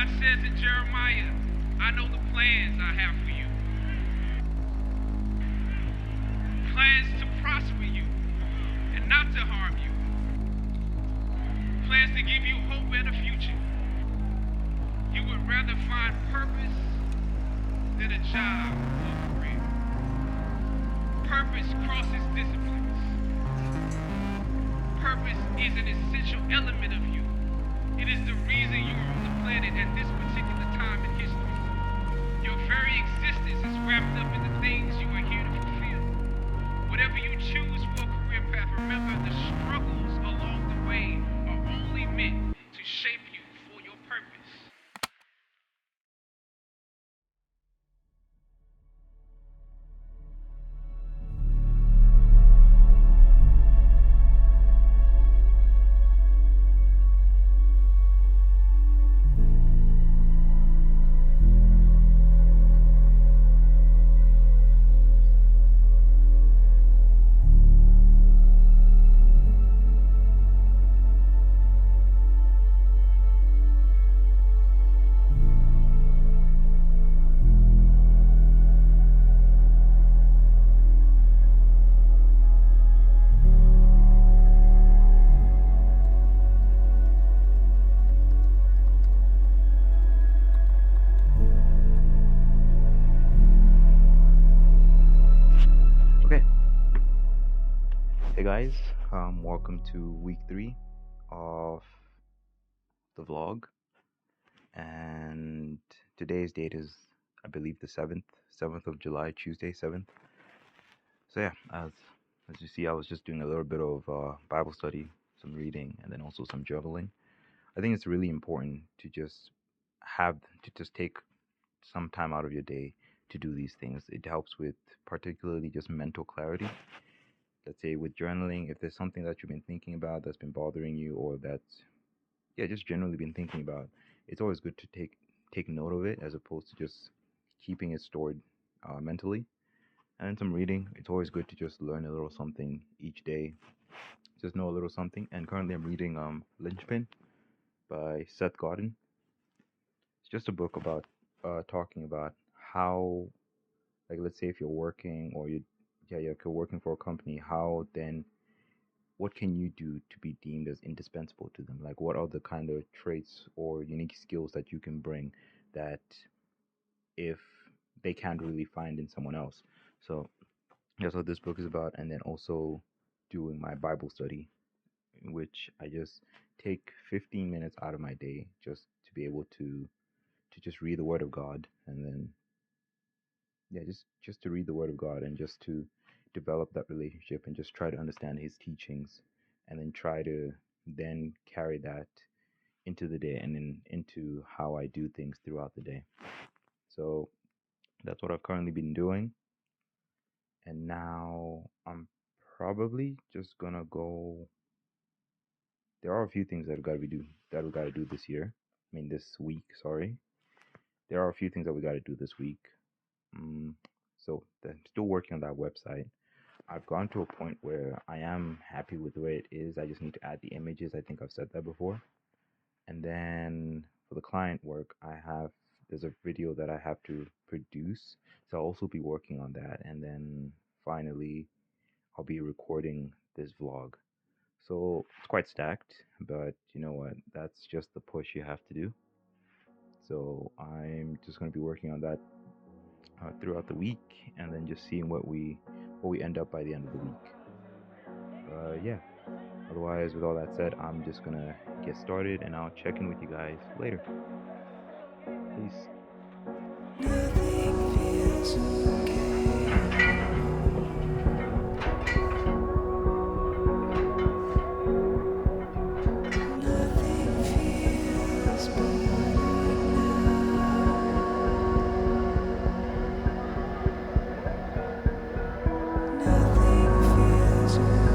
God says in Jeremiah, I know the plans I have for you. Plans to prosper you and not to harm you. Plans to give you hope and a future. You would rather find purpose than a job or career. Purpose crosses disciplines. Purpose is an essential element of you. It is the reason you are on the planet at this particular time in history. Your very existence is wrapped up in the things you are here to fulfill. Whatever you choose for a career path, remember the struggles along the way are only meant to shape you for your purpose. Okay. Hey guys, welcome to week 3 of the vlog, and today's date is, I believe, the 7th of July, Tuesday, 7th. So yeah, as you see, I was just doing a little bit of Bible study, some reading, and then also some journaling. I think it's really important to just take some time out of your day to do these things. It helps with particularly just mental clarity. Let's say with journaling, if there's something that you've been thinking about that's been bothering you, or that's just generally been thinking about, it's always good to take note of it as opposed to just keeping it stored mentally. And then some reading, it's always good to just learn a little something each day, just know a little something. And currently I'm reading Lynchpin by Seth Godin. It's just a book about talking about how, like, let's say if you're working, or you're working for a company, how then what can you do to be deemed as indispensable to them? Like, what are the kind of traits or unique skills that you can bring that if they can't really find in someone else? So that's what this book is about. And then also doing my Bible study, in which I just take 15 minutes out of my day just to be able to just read the Word of God, and then just to read the Word of God and just to develop that relationship and just try to understand His teachings, and then try to then carry that into the day and then into how I do things throughout the day. So that's what I've currently been doing. And now I'm probably just gonna go. There are a few things that we gotta do this year. I mean, this week. Sorry. There are a few things that we gotta do this week. So I'm still working on that website. I've gone to a point where I am happy with the way it is. I just need to add the images. I think I've said that before. And then for the client work, there's a video that I have to produce. So I'll also be working on that. And then finally, I'll be recording this vlog. So it's quite stacked, but you know what? That's just the push you have to do. So I'm just going to be working on that throughout the week, and then just seeing what we end up by the end of the week. Yeah. Otherwise, with all that said, I'm just gonna get started, and I'll check in with you guys later. Peace. Nothing feels okay. Nothing feels boring now. Nothing feels okay. Nothing feels boring.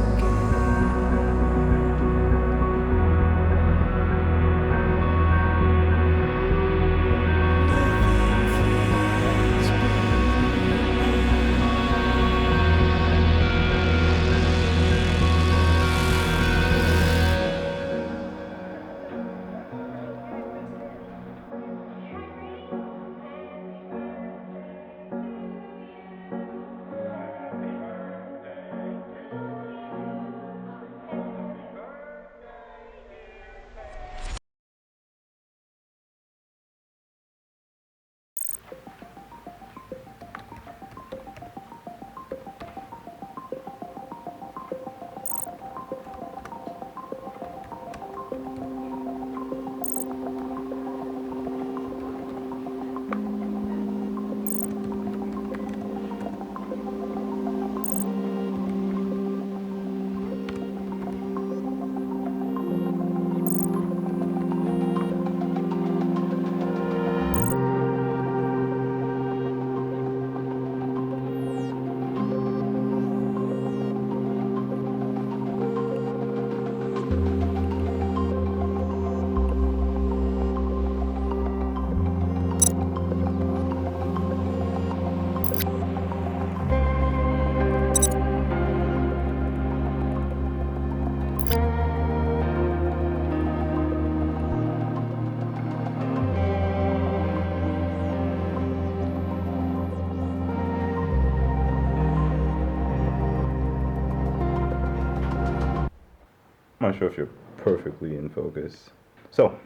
I'm not sure if you're perfectly in focus. So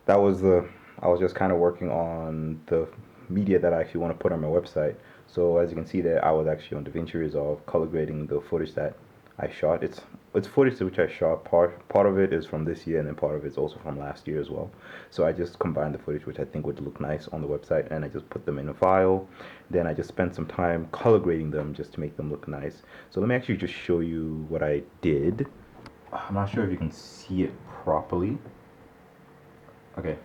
that was the I was just kind of working on the media that I actually want to put on my website. So as you can see there, I was actually on DaVinci Resolve color grading the footage that I shot. It's footage which I shot. Part of it is from this year, and then part of it's also from last year as well. So I just combined the footage which I think would look nice on the website, and I just put them in a file. Then I just spent some time color grading them just to make them look nice. So let me actually just show you what I did. I'm not sure if you can see it properly. Okay,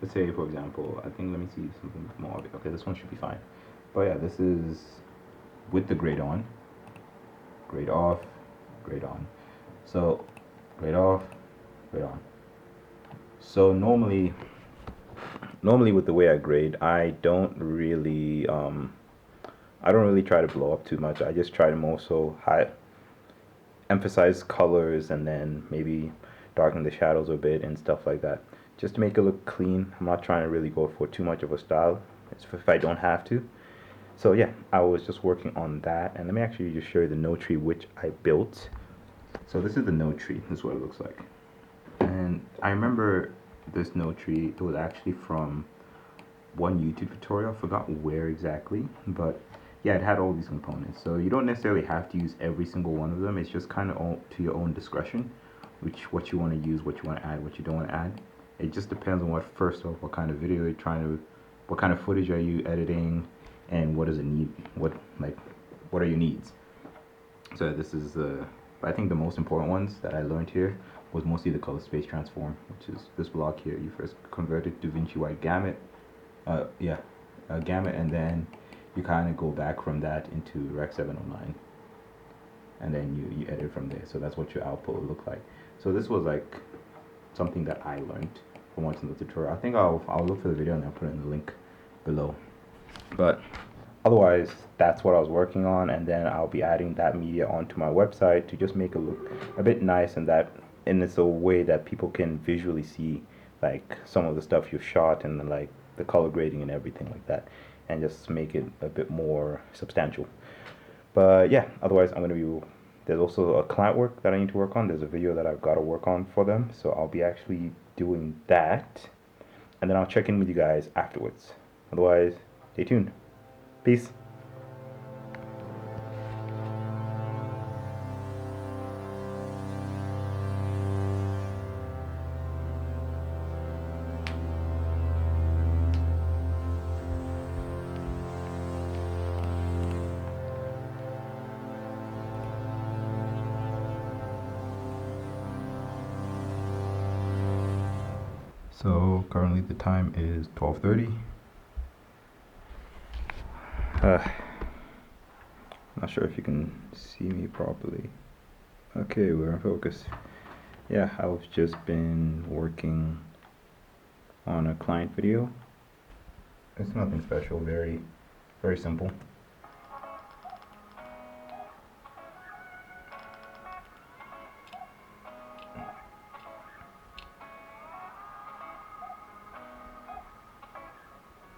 let's say for example, I think, let me see something more of it. Okay, this one should be fine. But yeah, this is with the grade on, grade off, grade on. So grade off, grade on. So normally with the way I grade, I don't really try to blow up too much. I just try to more so emphasize colors and then maybe darken the shadows a bit and stuff like that, just to make it look clean. I'm not trying to really go for too much of a style. It's if I don't have to. So yeah, I was just working on that, and let me actually just show you the node tree which I built. So this is the node tree. This is what it looks like. And I remember this node tree. It was actually from one YouTube tutorial. I forgot where exactly, but yeah, it had all these components. So you don't necessarily have to use every single one of them. It's just kind of to your own discretion, what you want to use, what you want to add, what you don't want to add. It just depends on what kind of video you're trying to, what kind of footage are you editing, and what does it need, what are your needs. So this is I think the most important ones that I learned here was mostly the color space transform, which is this block here. You first convert it to DaVinci White Gamut, gamut, and then you kind of go back from that into Rec 709, and then you edit from there. So that's what your output will look like. So this was like something that I learned from watching the tutorial. I think I'll look for the video and I'll put it in the link below. But otherwise, that's what I was working on, and then I'll be adding that media onto my website to just make it look a bit nice, and it's a way that people can visually see like some of the stuff you've shot and like the color grading and everything like that, and just make it a bit more substantial. But yeah, otherwise there's also a client work that I need to work on. There's a video that I've got to work on for them, so I'll be actually doing that, and then I'll check in with you guys afterwards. Otherwise, stay tuned. Peace. So currently the time is 12:30. Not sure if you can see me properly. Okay, we're in focus. Yeah, I've just been working on a client video. It's nothing special, very, very simple.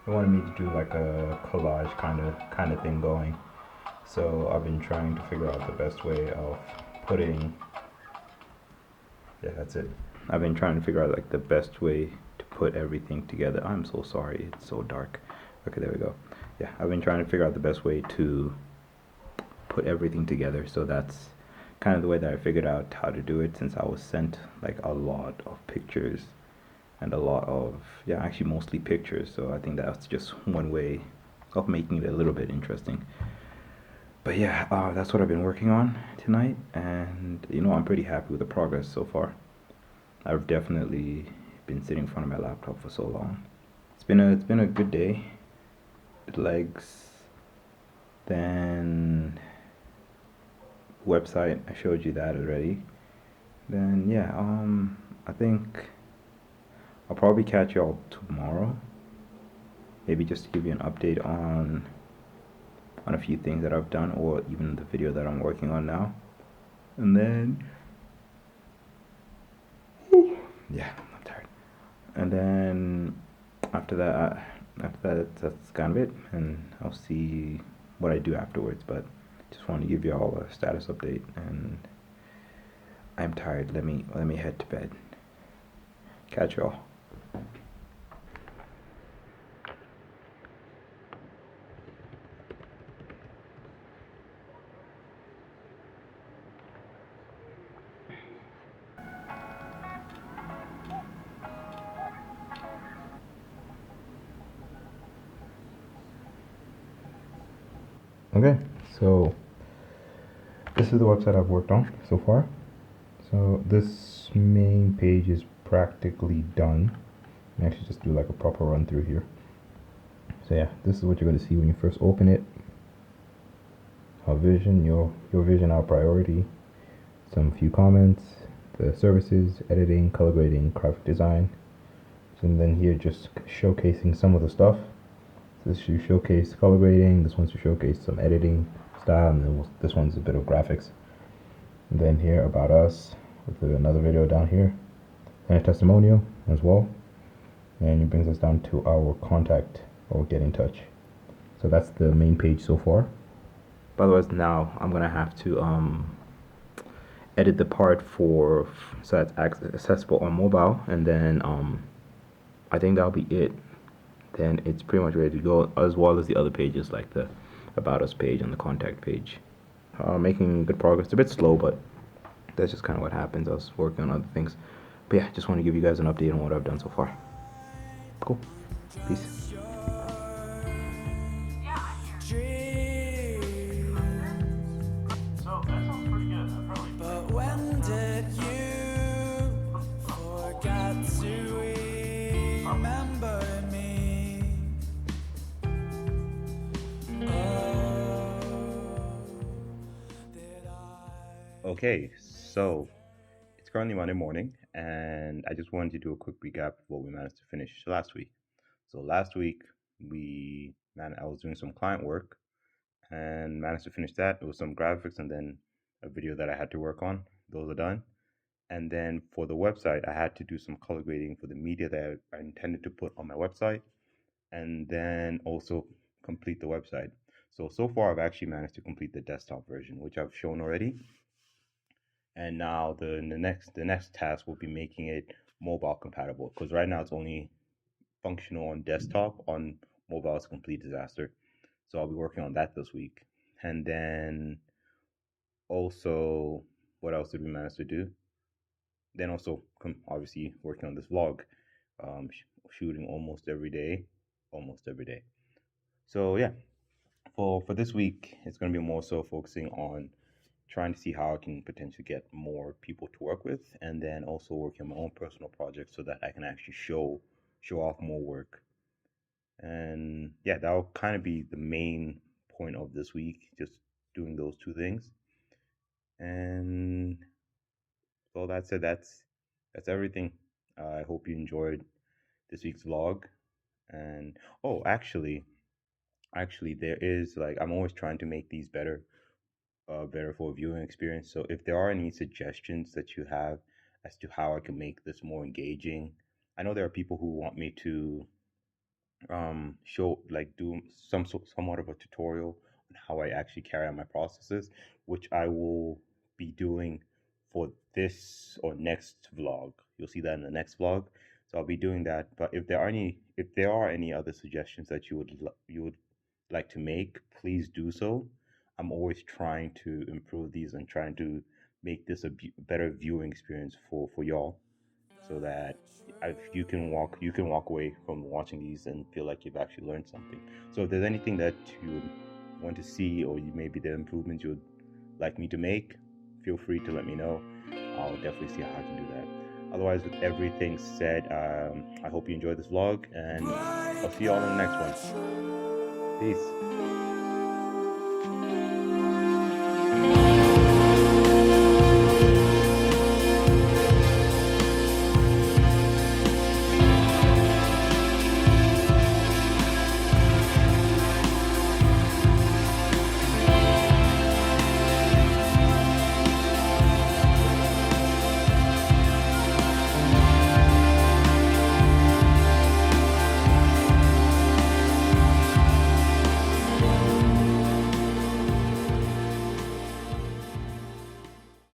They wanted me to do like a collage kind of thing going. So I've been trying to figure out the best way of putting, yeah, that's it. I've been trying to figure out like the best way to put everything together. I'm so sorry, it's so dark. Okay, there we go. Yeah, I've been trying to figure out the best way to put everything together. So that's kind of the way that I figured out how to do it, since I was sent like a lot of pictures and a lot of, yeah, actually mostly pictures. So I think that's just one way of making it a little bit interesting. But yeah, that's what I've been working on tonight, and I'm pretty happy with the progress so far. I've definitely been sitting in front of my laptop for so long. It's been a good day. Legs, then website, I showed you that already. Then yeah, I think I'll probably catch y'all tomorrow, maybe just to give you an update on a few things that I've done, or even the video that I'm working on now. And then yeah, I'm tired. And then after that that's kind of it, and I'll see what I do afterwards. But just want to give you all a status update, and I'm tired. Let me head to bed. Catch y'all. Okay, so this is the website I've worked on so far. So this main page is practically done. Let me actually just do like a proper run through here. So yeah, this is what you're going to see when you first open it. Our vision, your vision, our priority, some few comments, the services, editing, color grading, graphic design. And then here just showcasing some of the stuff. So this should showcase color grading, this one's to showcase some editing style, and then this one's a bit of graphics. And then here about us with another video down here, and a testimonial as well. And it brings us down to our contact or get in touch. So that's the main page so far. By the way, now I'm gonna have to edit the part so that's accessible on mobile, and then I think that'll be it. Then it's pretty much ready to go, as well as the other pages like the about us page and the contact page. Making good progress. It's a bit slow, but that's just kind of what happens. I was working on other things, but yeah, just want to give you guys an update on what I've done so far. Cool. Peace. But when did you forget to remember me? Okay, so it's currently Monday morning, and I just wanted to do a quick recap of what we managed to finish last week. So last week I was doing some client work and managed to finish that. It was some graphics and then a video that I had to work on. Those are done. And then for the website, I had to do some color grading for the media that I intended to put on my website, and then also complete the website. So far I've actually managed to complete the desktop version, which I've shown already. And now the next task will be making it mobile compatible, because right now it's only functional on desktop. On mobile, it's a complete disaster. So I'll be working on that this week. And then also, what else did we manage to do? Then also, obviously, working on this vlog, shooting almost every day. So yeah, for this week, it's going to be more so focusing on trying to see how I can potentially get more people to work with, and then also working on my own personal projects so that I can actually show off more work. And yeah, that'll kind of be the main point of this week, just doing those two things. And well, that's it. That's everything. I hope you enjoyed this week's vlog. And oh, actually, there is like I'm always trying to make these better for a viewing experience. So if there are any suggestions that you have as to how I can make this more engaging, I know there are people who want me to show like do somewhat of a tutorial on how I actually carry out my processes, which I will be doing for this or next vlog. You'll see that in the next vlog. So I'll be doing that. But if there are any other suggestions that you would like to make, please do so. I'm always trying to improve these and trying to make this a better viewing experience for y'all, so that you can walk away from watching these and feel like you've actually learned something. So if there's anything that you would want to see, or maybe the improvements you would like me to make, feel free to let me know. I'll definitely see how I can do that. Otherwise, with everything said, I hope you enjoyed this vlog, and I'll see you all in the next one. Peace.